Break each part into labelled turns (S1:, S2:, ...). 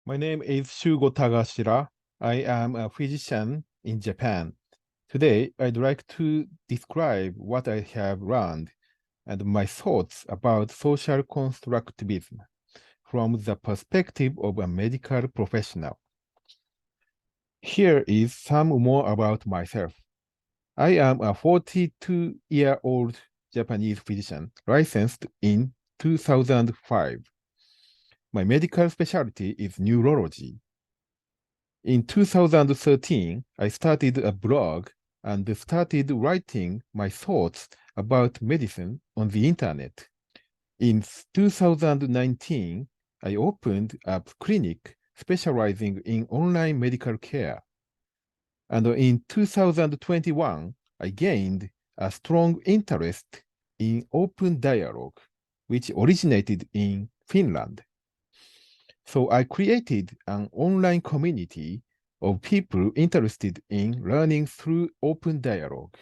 S1: My name is Shugo Tagashira. I am a physician in Japan. Today, I'd like to describe what I have learned and my thoughts about social constructivism from the perspective of a medical professional. Here is some more about myself. I am a 42-year-old Japanese physician licensed in 2005. My medical specialty is neurology. In 2013, I started a blog and started writing my thoughts about medicine on the internet. In 2019, I opened a clinic specializing in online medical care. And in 2021, I gained a strong interest in open dialogue, which originated in Finland. So I created an online community of people interested in learning through open dialogue.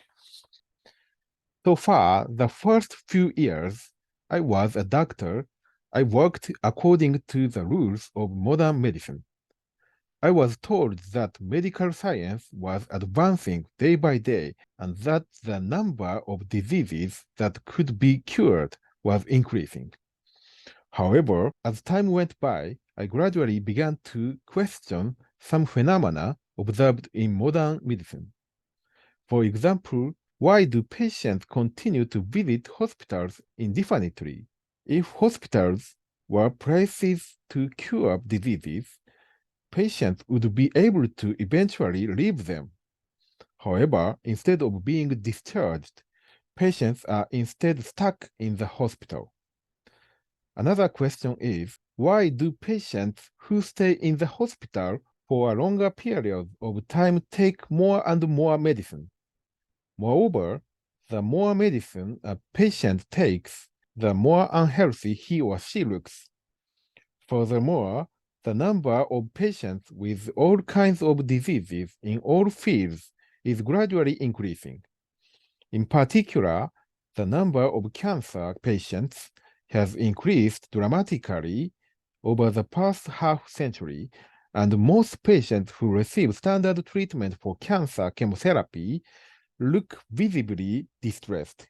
S1: So far, the first few years, I was a doctor. I worked according to the rules of modern medicine. I was told that medical science was advancing day by day and that the number of diseases that could be cured was increasing. However, as time went by, I gradually began to question some phenomena observed in modern medicine. For example, why do patients continue to visit hospitals indefinitely? If hospitals were places to cure diseases, patients would be able to eventually leave them. However, instead of being discharged, patients are instead stuck in the hospital. Another question is, why do patients who stay in the hospital for a longer period of time take more and more medicine? Moreover, the more medicine a patient takes, the more unhealthy he or she looks. Furthermore, the number of patients with all kinds of diseases in all fields is gradually increasing. In particular, the number of cancer patients has increased dramatically over the past half-century, and most patients who receive standard treatment for cancer chemotherapy look visibly distressed.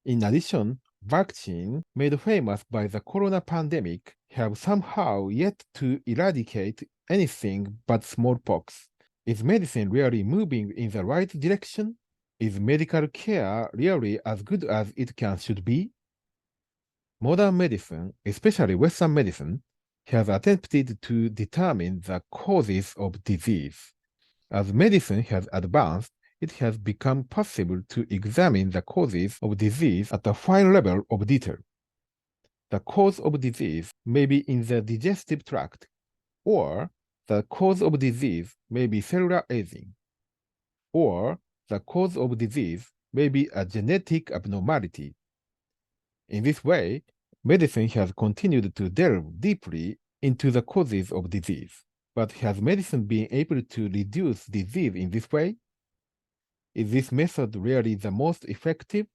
S1: In addition, vaccines made famous by the corona pandemic have somehow yet to eradicate anything but smallpox. Is medicine really moving in the right direction? Is medical care really as good as it should be? Modern medicine, especially Western medicine, has attempted to determine the causes of disease. As medicine has advanced, it has become possible to examine the causes of disease at a fine level of detail. The cause of disease may be in the digestive tract, or the cause of disease may be cellular aging, or the cause of disease may be a genetic abnormality. In this way, medicine has continued to delve deeply into the causes of disease. But has medicine been able to reduce disease in this way? Is this method really the most effective?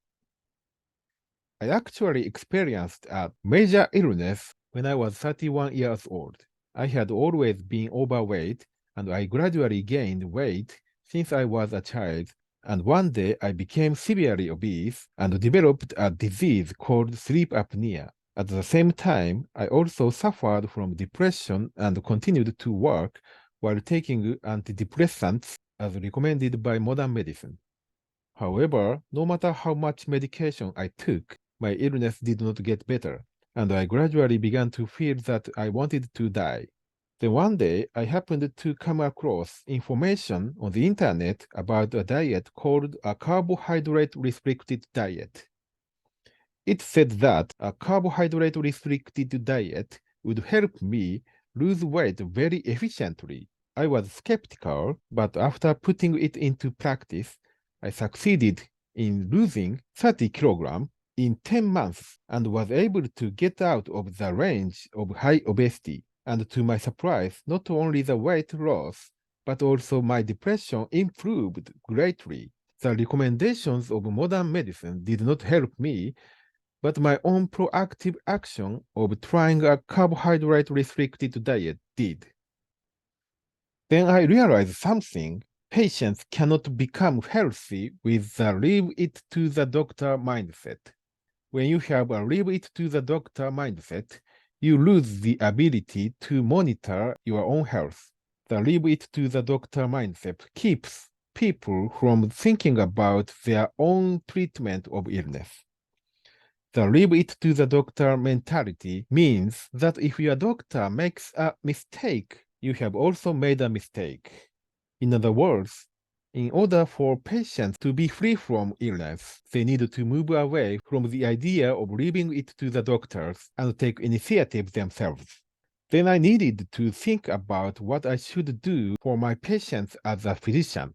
S1: I actually experienced a major illness when I was 31 years old. I had always been overweight, and I gradually gained weight since I was a child, and one day I became severely obese and developed a disease called sleep apnea. At the same time, I also suffered from depression and continued to work while taking antidepressants as recommended by modern medicine. However, no matter how much medication I took, my illness did not get better, and I gradually began to feel that I wanted to die. Then one day, I happened to come across information on the internet about a diet called a carbohydrate-restricted diet. It said that a carbohydrate-restricted diet would help me lose weight very efficiently. I was skeptical, but after putting it into practice, I succeeded in losing 30 kilograms in 10 months and was able to get out of the range of high obesity. And to my surprise, not only the weight loss, but also my depression improved greatly. The recommendations of modern medicine did not help me, but my own proactive action of trying a carbohydrate-restricted diet did. Then I realized something. Patients cannot become healthy with the leave it to the doctor mindset. When you have a leave it to the doctor mindset, you lose the ability to monitor your own health. The leave it to the doctor mindset keeps people from thinking about their own treatment of illness. The leave it to the doctor mentality means that if your doctor makes a mistake, you have also made a mistake. In other words, in order for patients to be free from illness, they need to move away from the idea of leaving it to the doctors and take initiative themselves. Then I needed to think about what I should do for my patients as a physician.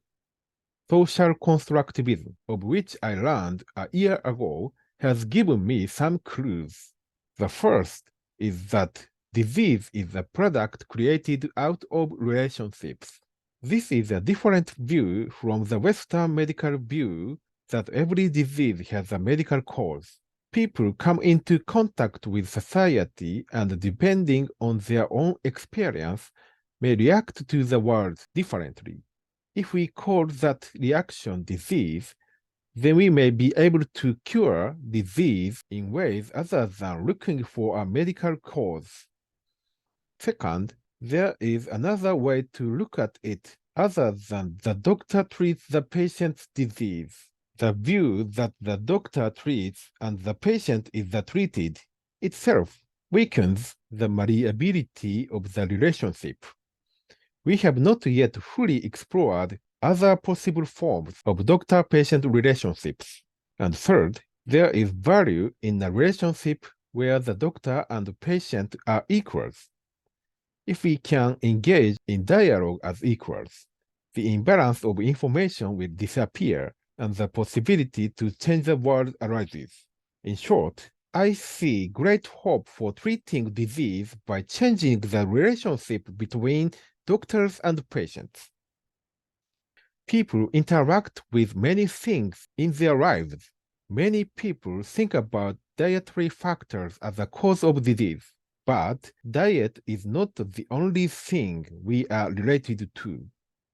S1: Social constructivism, of which I learned a year ago, has given me some clues. The first is that disease is a product created out of relationships. This is a different view from the Western medical view that every disease has a medical cause. People come into contact with society and, depending on their own experience, may react to the world differently. If we call that reaction disease, then we may be able to cure disease in ways other than looking for a medical cause. Second, there is another way to look at it other than the doctor treats the patient's disease. The view that the doctor treats and the patient is the treated itself weakens the malleability of the relationship. We have not yet fully explored other possible forms of doctor-patient relationships. And third, there is value in a relationship where the doctor and patient are equals. If we can engage in dialogue as equals, the imbalance of information will disappear and the possibility to change the world arises. In short, I see great hope for treating disease by changing the relationship between doctors and patients. People interact with many things in their lives. Many people think about dietary factors as a cause of disease. But diet is not the only thing we are related to.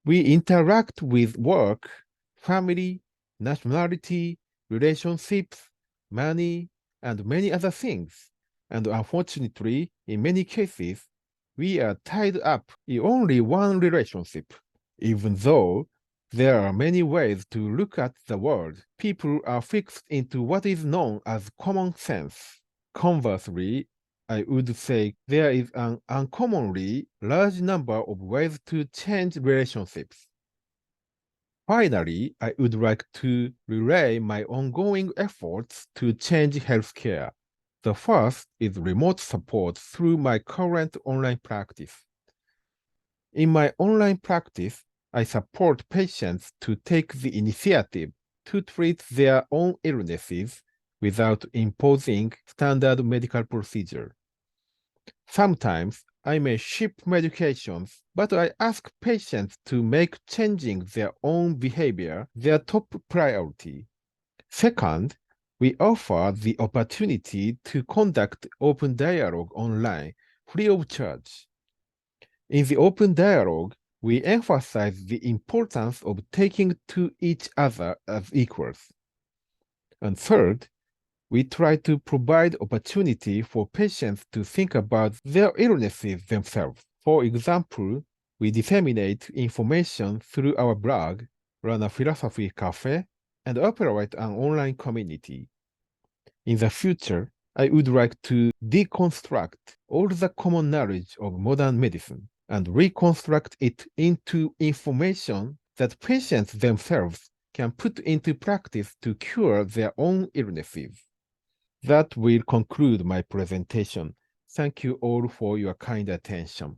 S1: We interact with work, family, nationality, relationships, money, and many other things. And unfortunately, in many cases, we are tied up in only one relationship. Even though there are many ways to look at the world, people are fixed into what is known as common sense. Conversely, I would say there is an uncommonly large number of ways to change relationships. Finally, I would like to relay my ongoing efforts to change healthcare. The first is remote support through my current online practice. In my online practice, I support patients to take the initiative to treat their own illnesses without imposing standard medical procedure. Sometimes I may ship medications, but I ask patients to make changing their own behavior their top priority. Second, we offer the opportunity to conduct open dialogue online free of charge. In the open dialogue, we emphasize the importance of taking to each other as equals. And third, we try to provide opportunity for patients to think about their illnesses themselves. For example, we disseminate information through our blog, run a philosophy cafe, and operate an online community. In the future, I would like to deconstruct all the common knowledge of modern medicine and reconstruct it into information that patients themselves can put into practice to cure their own illnesses. That will conclude my presentation. Thank you all for your kind attention.